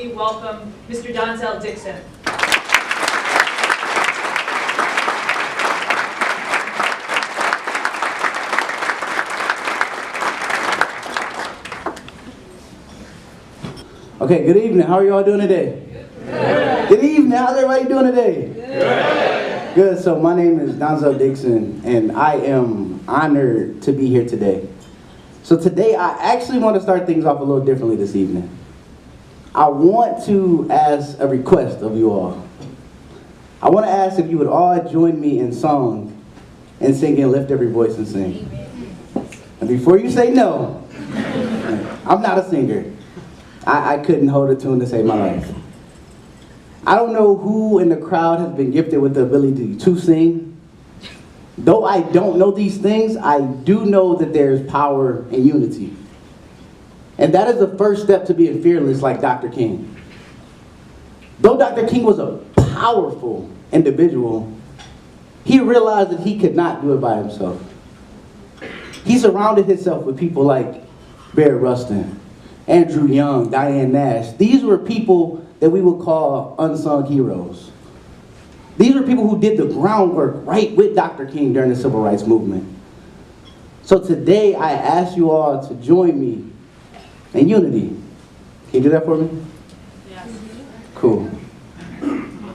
me welcome Mr. Donzell Dixson. Okay, good evening. How are you all doing today? Good evening. How's everybody doing today? Good. So my name is Donzell Dixson, and I am honored to be here today. So today, I actually want to start things off a little differently this evening. I want to ask a request of you all. I want to ask if you would all join me in song and singing Lift Every Voice and Sing. And before you say no, I'm not a singer. I couldn't hold a tune to save my life. I don't know who in the crowd has been gifted with the ability to sing. Though I don't know these things, I do know that there's power in unity. And that is the first step to being fearless like Dr. King. Though Dr. King was a powerful individual, he realized that he could not do it by himself. He surrounded himself with people like Barry Rustin, Andrew Young, Diane Nash. These were people that we would call unsung heroes. These were people who did the groundwork right with Dr. King during the Civil Rights Movement. So today I ask you all to join me in unity. Can you do that for me? Yes. Cool.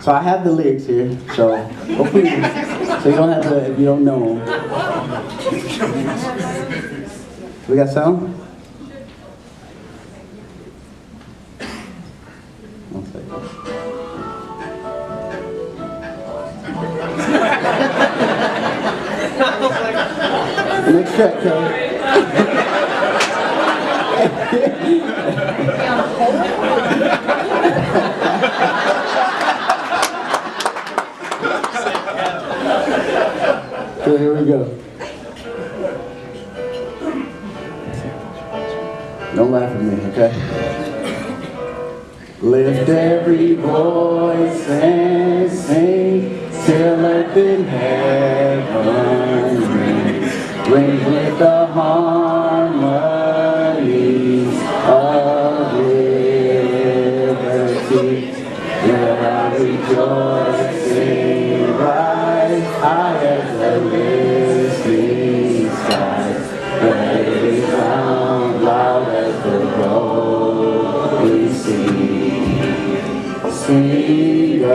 So I have the lyrics here, so hopefully, so you don't have to, if you don't know them. We got sound? One second. Next track, Kelly. So here we go. Don't laugh at me, okay? Lift every voice and sing till earth and heaven rings. Ring with the harmonies of liberty. Let our rejoicing rise high as the listening skies. Let it resound loud as the road we sing. Sing a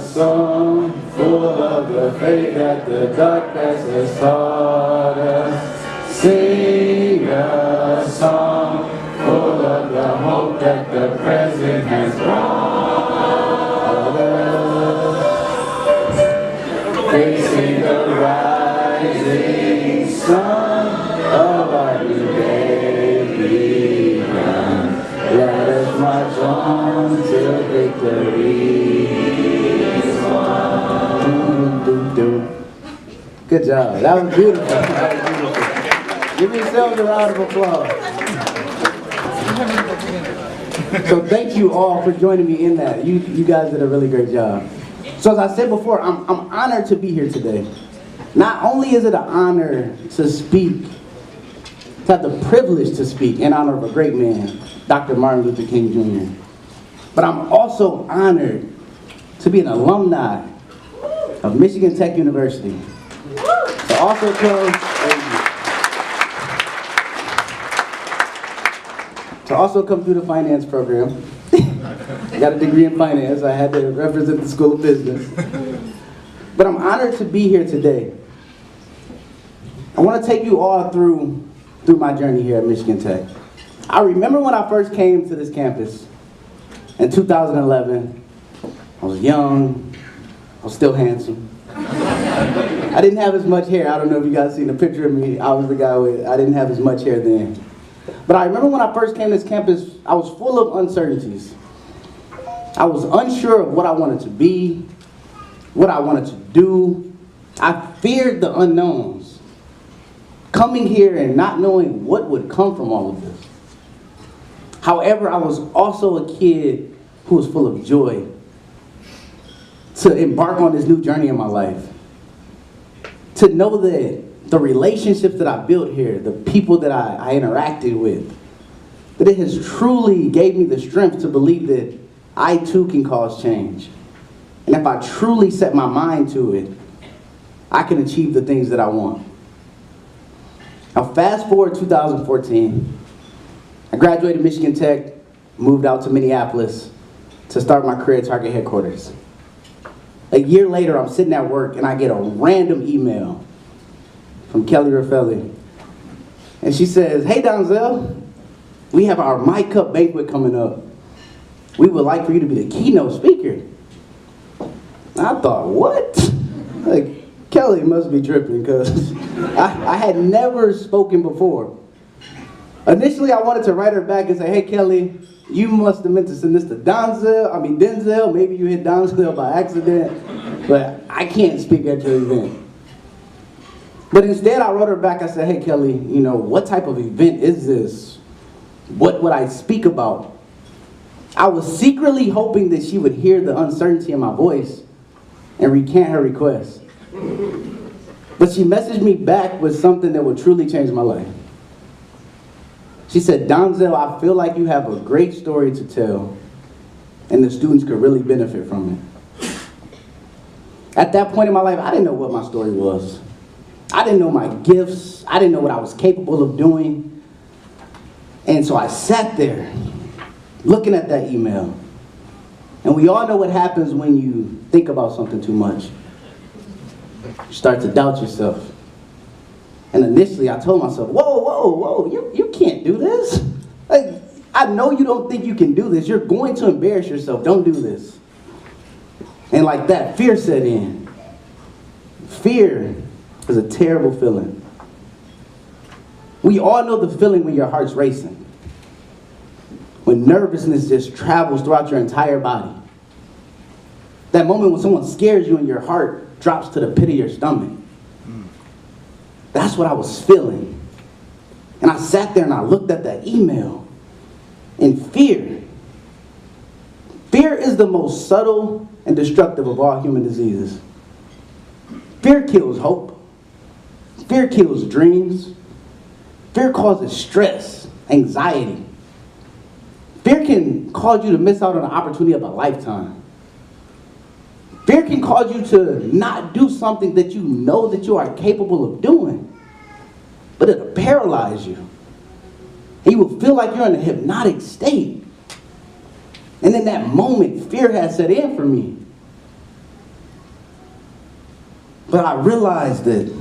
song full of the faith that the dark past has taught us. Sing a song full of the hope that the present has brought us. Facing the rising sun of our new day begun. Let us march on till victory is won. Good job. That was beautiful. That was beautiful. Give yourselves a round of applause. So thank you all for joining me in that. You guys did a really great job. So as I said before, I'm honored to be here today. Not only is it an honor to speak, to have the privilege to speak in honor of a great man, Dr. Martin Luther King Jr., but I'm also honored to be an alumni of Michigan Tech University. To also come through the finance program. I got a degree in finance. I had to represent the School of Business. But I'm honored to be here today. I want to take you all through my journey here at Michigan Tech. I remember when I first came to this campus in 2011. I was young. I was still handsome. I didn't have as much hair. I don't know if you guys seen a picture of me. I was the guy I didn't have as much hair then. But I remember when I first came to this campus, I was full of uncertainties. I was unsure of what I wanted to be, what I wanted to do. I feared the unknowns. Coming here and not knowing what would come from all of this. However, I was also a kid who was full of joy to embark on this new journey in my life. To know that the relationships that I built here, the people that I interacted with, that it has truly gave me the strength to believe that I too can cause change. And if I truly set my mind to it, I can achieve the things that I want. Now fast forward 2014, I graduated Michigan Tech, moved out to Minneapolis to start my career at Target headquarters. A year later, I'm sitting at work and I get a random email from Kelly Raffelli. And she says, "Hey Donzell, we have our My Cup banquet coming up. We would like for you to be the keynote speaker." And I thought, what? Like, Kelly must be tripping because I had never spoken before. Initially, I wanted to write her back and say, "Hey Kelly, you must have meant to send this to Denzel. Maybe you hit Donzell by accident, but I can't speak at your event." But instead, I wrote her back. I said, "Hey Kelly, what type of event is this? What would I speak about?" I was secretly hoping that she would hear the uncertainty in my voice and recant her request. But she messaged me back with something that would truly change my life. She said, "Donzell, I feel like you have a great story to tell, and the students could really benefit from it." At that point in my life, I didn't know what my story was. I didn't know my gifts. I didn't know what I was capable of doing. And so I sat there, looking at that email. And we all know what happens when you think about something too much. You start to doubt yourself. And initially I told myself, whoa, you can't do this. Like, I know you don't think you can do this. You're going to embarrass yourself. Don't do this. And like that, fear set in. Fear is a terrible feeling. We all know the feeling when your heart's racing. When nervousness just travels throughout your entire body. That moment when someone scares you and your heart drops to the pit of your stomach. That's what I was feeling. And I sat there and I looked at that email. And fear is the most subtle and destructive of all human diseases. Fear kills hope. Fear kills dreams. Fear causes stress, anxiety. Fear can cause you to miss out on the opportunity of a lifetime. Fear can cause you to not do something that you know that you are capable of doing, but it'll paralyze you. And you will feel like you're in a hypnotic state. And in that moment, fear has set in for me. But I realized that,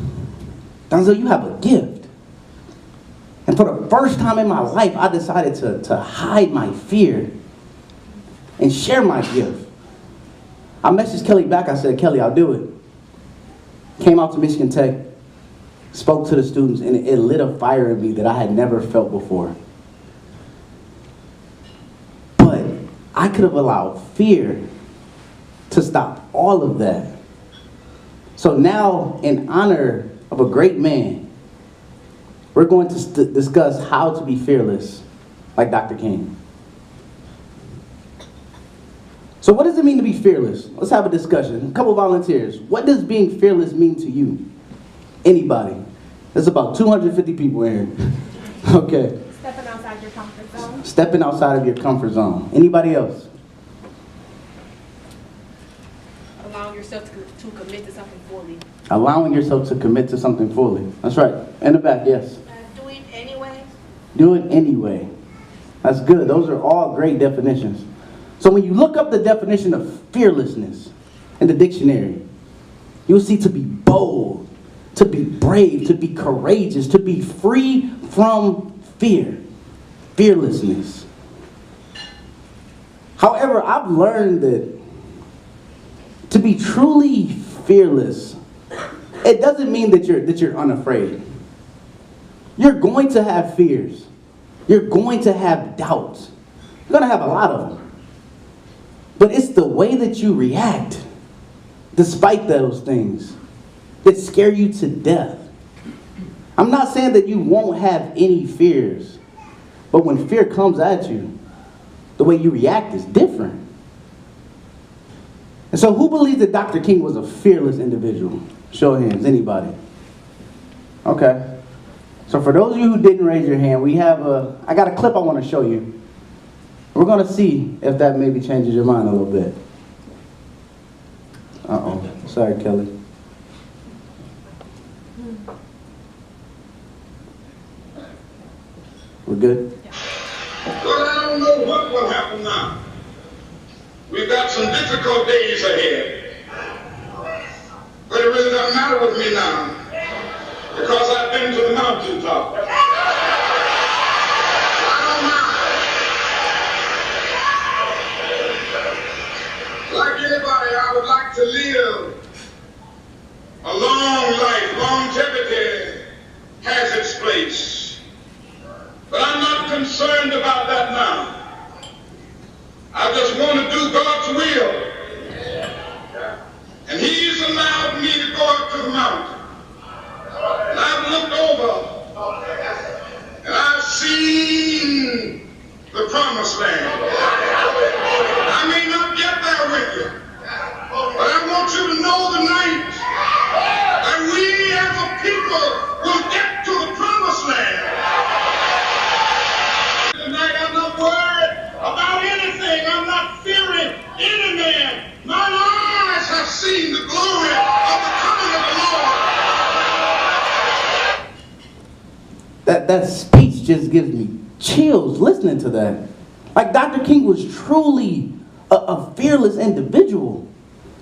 Donzell, you have a gift. And for the first time in my life, I decided to hide my fear and share my gift. I messaged Kelly back. I said, "Kelly, I'll do it." Came out to Michigan Tech, spoke to the students, and it lit a fire in me that I had never felt before. But I could have allowed fear to stop all of that. So now, in honor of a great man, we're going to discuss how to be fearless, like Dr. King. So what does it mean to be fearless? Let's have a discussion. A couple volunteers. What does being fearless mean to you? Anybody? There's about 250 people in here. Okay. Stepping outside your comfort zone. Stepping outside of your comfort zone. Anybody else? Allowing yourself to commit to something fully. Allowing yourself to commit to something fully. That's right. In the back, yes. Do it anyway. Do it anyway. That's good. Those are all great definitions. So when you look up the definition of fearlessness in the dictionary, you'll see to be bold, to be brave, to be courageous, to be free from fear. Fearlessness. However, I've learned that to be truly fearless, it doesn't mean that you're unafraid. You're going to have fears. You're going to have doubts. You're going to have a lot of them. But it's the way that you react, despite those things, that scare you to death. I'm not saying that you won't have any fears, but when fear comes at you, the way you react is different. And so who believes that Dr. King was a fearless individual? Show of hands, anybody? Okay. So for those of you who didn't raise your hand, I got a clip I want to show you. We're going to see if that maybe changes your mind a little bit. Uh-oh. Sorry, Kelly. We're good? Well, I don't know what will happen now. We've got some difficult days ahead. But it really doesn't matter with me now, because I've been to the mountaintop. I don't mind. Like anybody, I would like to live a long life. Longevity has its place. But I'm not concerned about that now. I just want to do God's will. And He's allowed me to go up to the mountain. And I've looked over and I've seen the promised land. I may not get there with you, but I want you to know tonight that we as a people will get to the promised land. Tonight I'm not worried about anything. I'm not fearing any man. My eyes have seen the glory of the coming of the Lord. That speech just gives me chills listening to that. Like Dr. King was truly a fearless individual.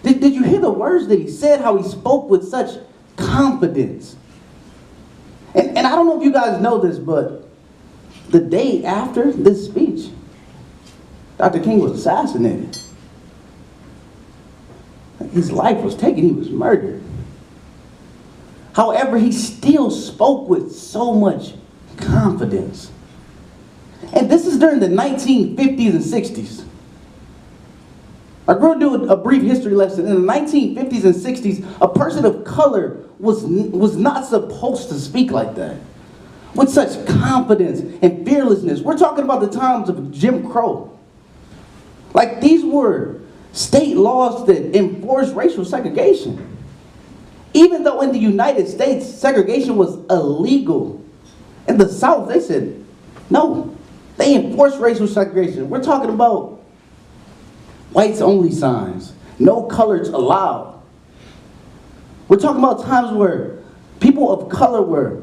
Did you hear the words that he said, how he spoke with such confidence? And I don't know if you guys know this, but the day after this speech, Dr. King was assassinated. His life was taken, he was murdered. However, he still spoke with so much confidence. And this is during the 1950s and 60s. I grew do a brief history lesson. In the 1950s and 60s, a person of color was not supposed to speak like that, with such confidence and fearlessness. We're talking about the times of Jim Crow. Like, these were state laws that enforced racial segregation. Even though in the United States, segregation was illegal, in the South, they said, no, they enforced racial segregation. We're talking about whites only signs, no colors allowed. We're talking about times where people of color were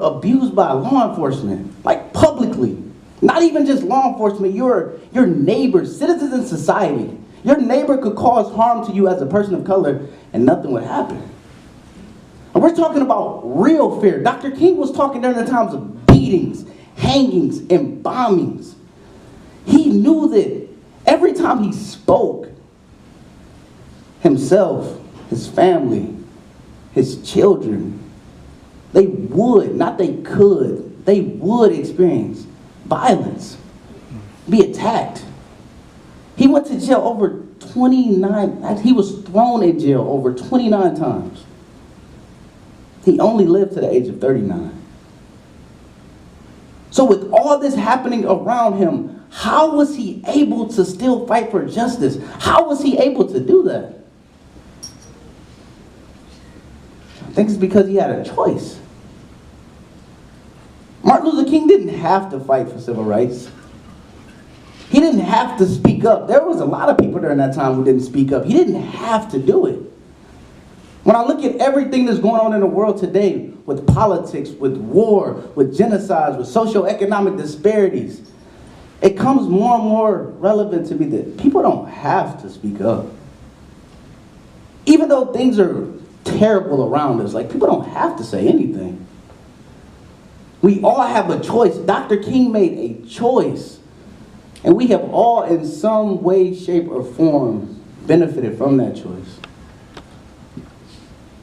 abused by law enforcement, like publicly. Not even just law enforcement, your neighbors, citizens in society. Your neighbor could cause harm to you as a person of color and nothing would happen. And we're talking about real fear. Dr. King was talking during the times of beatings, hangings, and bombings. He knew that every time he spoke, himself, his family, his children, they would, not they could, they would experience violence, be attacked. He went to jail over 29, he was thrown in jail over 29 times. He only lived to the age of 39. So with all this happening around him, how was he able to still fight for justice? How was he able to do that? I think it's because he had a choice. Martin Luther King didn't have to fight for civil rights. He didn't have to speak up. There was a lot of people during that time who didn't speak up. He didn't have to do it. When I look at everything that's going on in the world today, with politics, with war, with genocides, with socioeconomic disparities, it comes more and more relevant to me that people don't have to speak up. Even though things are terrible around us, like, people don't have to say anything. We all have a choice. Dr. King made a choice. And we have all, in some way, shape, or form, benefited from that choice.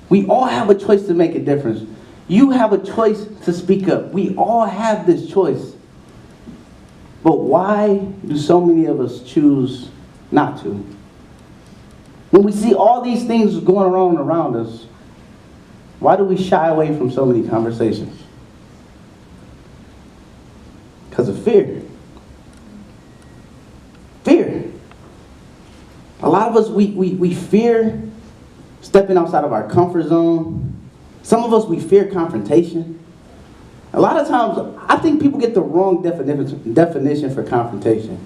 We all have a choice to make a difference. You have a choice to speak up. We all have this choice. But why do so many of us choose not to? When we see all these things going on around us, why do we shy away from so many conversations? Because of fear. Fear. A lot of us, we fear stepping outside of our comfort zone. Some of us, we fear confrontation. A lot of times, I think people get the wrong definition for confrontation.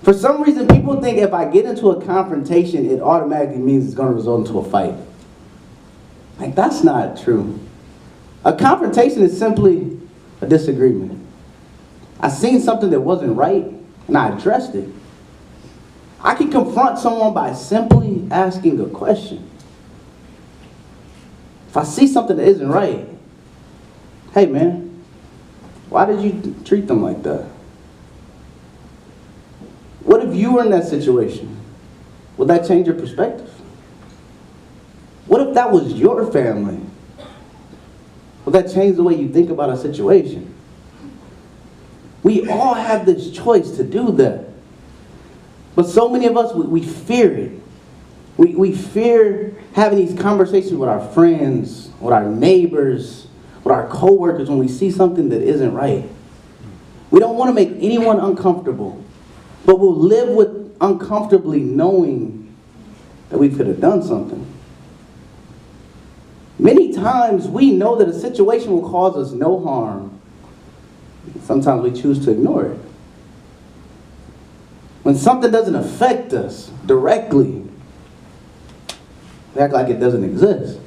For some reason, people think if I get into a confrontation, it automatically means it's going to result into a fight. Like, that's not true. A confrontation is simply a disagreement. I seen something that wasn't right, and I addressed it. I can confront someone by simply asking a question. If I see something that isn't right, hey man, why did you treat them like that? What if you were in that situation? Would that change your perspective? What if that was your family? Would that change the way you think about a situation? We all have this choice to do that. But so many of us, we fear it. We fear having these conversations with our friends, with our neighbors, with our coworkers when we see something that isn't right. We don't want to make anyone uncomfortable, but we'll live with uncomfortably knowing that we could have done something. Many times we know that a situation will cause us no harm. Sometimes we choose to ignore it. When something doesn't affect us directly, we act like it doesn't exist.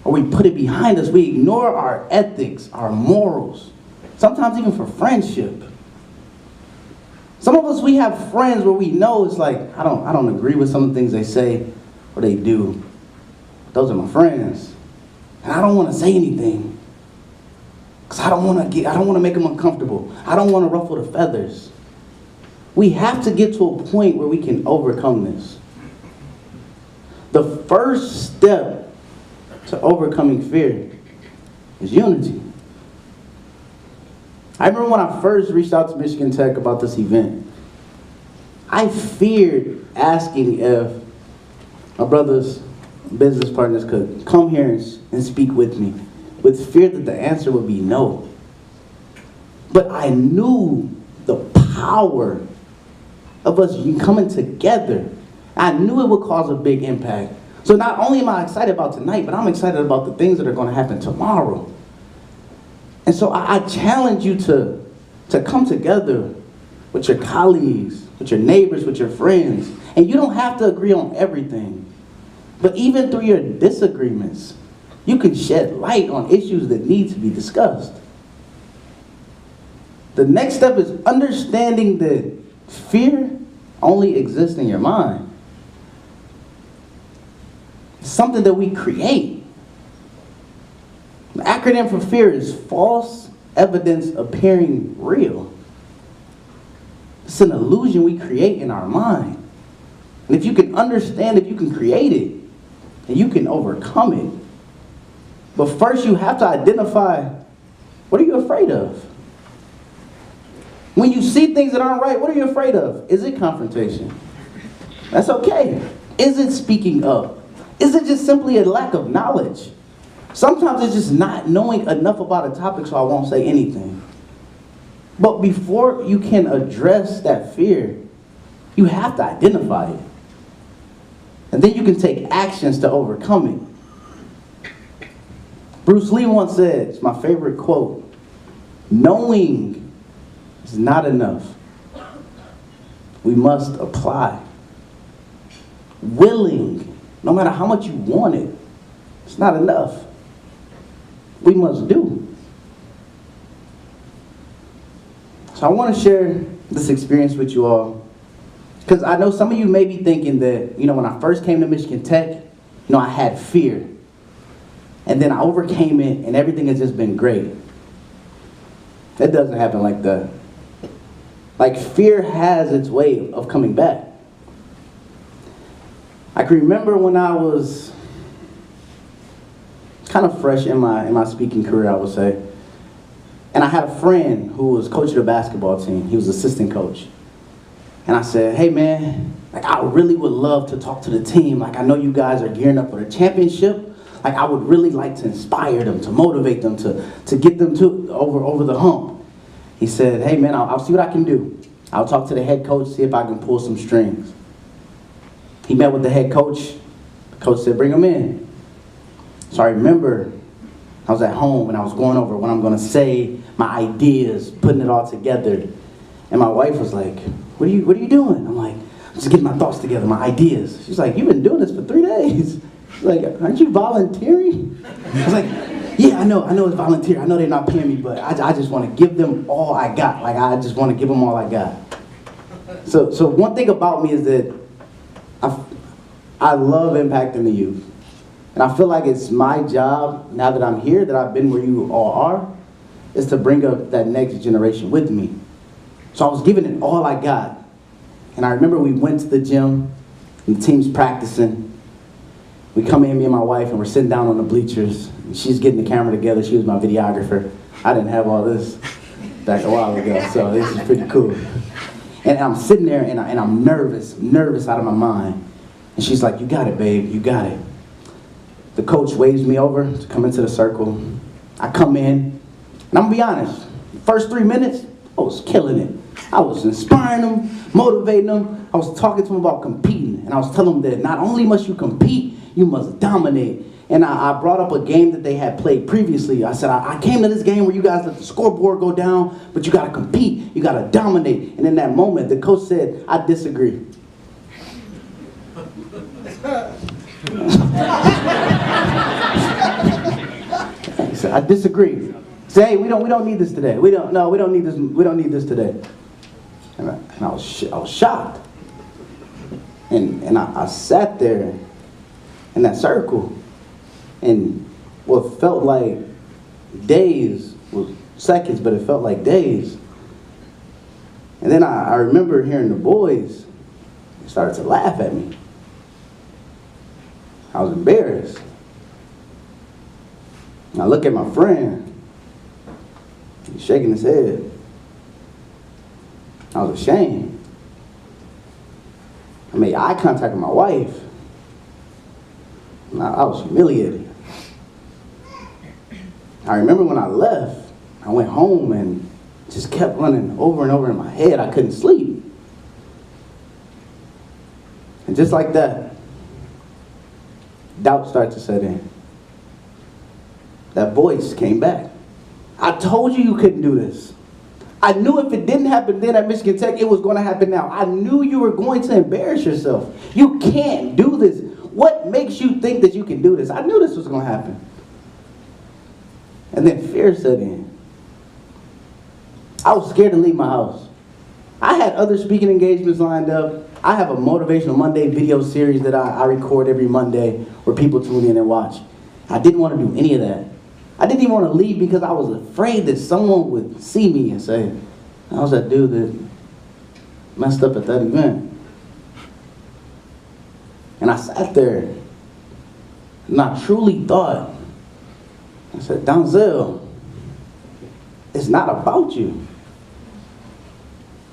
Or we put it behind us. We ignore our ethics, our morals, sometimes even for friendship. Some of us, we have friends where we know it's like, I don't agree with some of the things they say or they do. Those are my friends. And I don't want to say anything. Because I don't want to make them uncomfortable. I don't want to ruffle the feathers. We have to get to a point where we can overcome this. The first step to overcoming fear is unity. I remember when I first reached out to Michigan Tech about this event, I feared asking if my brother's business partners could come here and speak with me, with fear that the answer would be no. But I knew the power of us coming together. I knew it would cause a big impact. So not only am I excited about tonight, but I'm excited about the things that are going to happen tomorrow. And so I challenge you to come together with your colleagues, with your neighbors, with your friends. And you don't have to agree on everything. But even through your disagreements, you can shed light on issues that need to be discussed. The next step is understanding that fear only exists in your mind. It's something that we create. The acronym for fear is false evidence appearing real. It's an illusion we create in our mind. And if you can understand, if you can create it, then you can overcome it. But first you have to identify, what are you afraid of? When you see things that aren't right, what are you afraid of? Is it confrontation? That's okay. Is it speaking up? Is it just simply a lack of knowledge? Sometimes it's just not knowing enough about a topic, so I won't say anything. But before you can address that fear, you have to identify it. And then you can take actions to overcome it. Bruce Lee once said, it's my favorite quote, knowing is not enough. We must apply. Willing, no matter how much you want it, it's not enough. We must do. So I want to share this experience with you all, because I know some of you may be thinking that, when I first came to Michigan Tech, I had fear. And then I overcame it and everything has just been great. It doesn't happen like that. Like, fear has its way of coming back. I can remember when I was kind of fresh in my speaking career, I would say. And I had a friend who was coach of the basketball team. He was assistant coach. And I said, hey man, I really would love to talk to the team. I know you guys are gearing up for the championship. I would really like to inspire them, to motivate them, to get them over the hump. He said, hey man, I'll see what I can do. I'll talk to the head coach, see if I can pull some strings. He met with the head coach. The coach said, bring him in. So I remember I was at home and I was going over what I'm gonna say, my ideas, putting it all together. And my wife was like, what are you doing? I'm like, I'm just getting my thoughts together, my ideas. She's like, you've been doing this for 3 days. She's like, aren't you volunteering? I was like, yeah, I know it's volunteer. I know they're not paying me, but I just want to give them all I got. Like, I just want to give them all I got. So one thing about me is that I love impacting the youth. And I feel like it's my job, now that I'm here, that I've been where you all are, is to bring up that next generation with me. So I was giving it all I got. And I remember we went to the gym, and the team's practicing. We come in, me and my wife, and we're sitting down on the bleachers. And she's getting the camera together. She was my videographer. I didn't have all this back a while ago, so this is pretty cool. And I'm sitting there, and I'm nervous out of my mind. And she's like, you got it, babe, you got it. The coach waves me over to come into the circle. I come in, and I'm gonna be honest, the first 3 minutes, I was killing it. I was inspiring them, motivating them. I was talking to them about competing. And I was telling them that not only must you compete, you must dominate. And I brought up a game that they had played previously. I said, I came to this game where you guys let the scoreboard go down, but you gotta compete, you gotta dominate. And in that moment, the coach said, I disagree. He said, I disagree. Say, hey, we don't need this today. We don't need this today. And I was shocked. And I sat there in that circle, and what felt like days was seconds, but it felt like days. And then I remember hearing the boys started to laugh at me. I was embarrassed. And I look at my friend, he's shaking his head. I was ashamed. I made eye contact with my wife. And I was humiliated. I remember when I left, I went home and just kept running over and over in my head. I couldn't sleep. And just like that, doubt started to set in. That voice came back. I told you couldn't do this. I knew if it didn't happen then at Michigan Tech, it was going to happen now. I knew you were going to embarrass yourself. You can't do this. What makes you think that you can do this? I knew this was going to happen. And then fear set in. I was scared to leave my house. I had other speaking engagements lined up. I have a Motivational Monday video series that I record every Monday where people tune in and watch. I didn't want to do any of that. I didn't even want to leave because I was afraid that someone would see me and say, I was that dude that messed up at that event. And I sat there and I truly thought, I said, Donzell, it's not about you.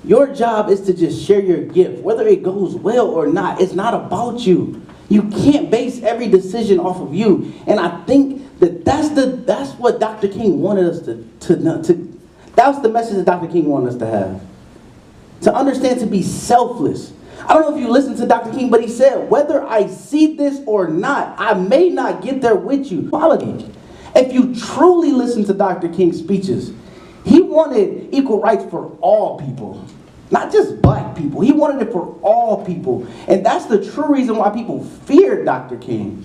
Your job is to just share your gift. Whether it goes well or not, it's not about you. You can't base every decision off of you. And I think that that's what Dr. King wanted us to know. That was the message that Dr. King wanted us to have. To understand, to be selfless. I don't know if you listened to Dr. King, but he said, whether I see this or not, I may not get there with you. Quality. If you truly listen to Dr. King's speeches, he wanted equal rights for all people, not just black people. He wanted it for all people. And that's the true reason why people feared Dr. King.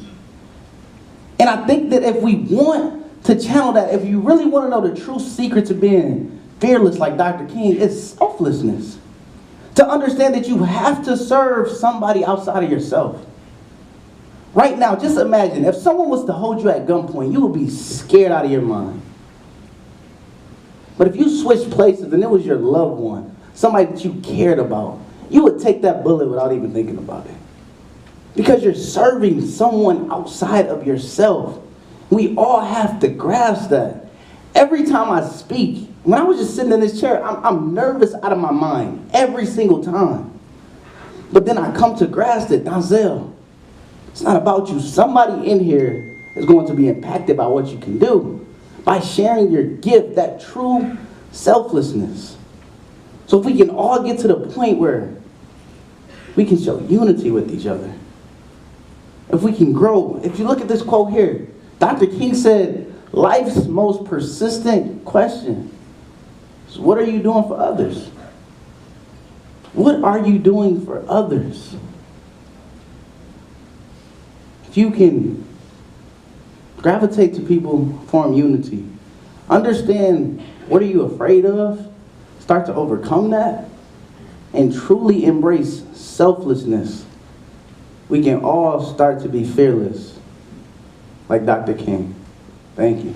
And I think that if we want to channel that, if you really want to know the true secret to being fearless like Dr. King, it's selflessness. To understand that you have to serve somebody outside of yourself. Right now, just imagine, if someone was to hold you at gunpoint, you would be scared out of your mind. But if you switched places and it was your loved one, somebody that you cared about, you would take that bullet without even thinking about it. Because you're serving someone outside of yourself. We all have to grasp that. Every time I speak, when I was just sitting in this chair, I'm nervous out of my mind every single time. But then I come to grasp it, Donzell, it's not about you. Somebody in here is going to be impacted by what you can do. By sharing your gift, that true selflessness. So if we can all get to the point where we can show unity with each other. If we can grow. If you look at this quote here, Dr. King said, Life's most persistent question is, what are you doing for others? What are you doing for others? If you can gravitate to people, form unity, understand what are you afraid of, start to overcome that, and truly embrace selflessness, we can all start to be fearless, like Dr. King. Thank you.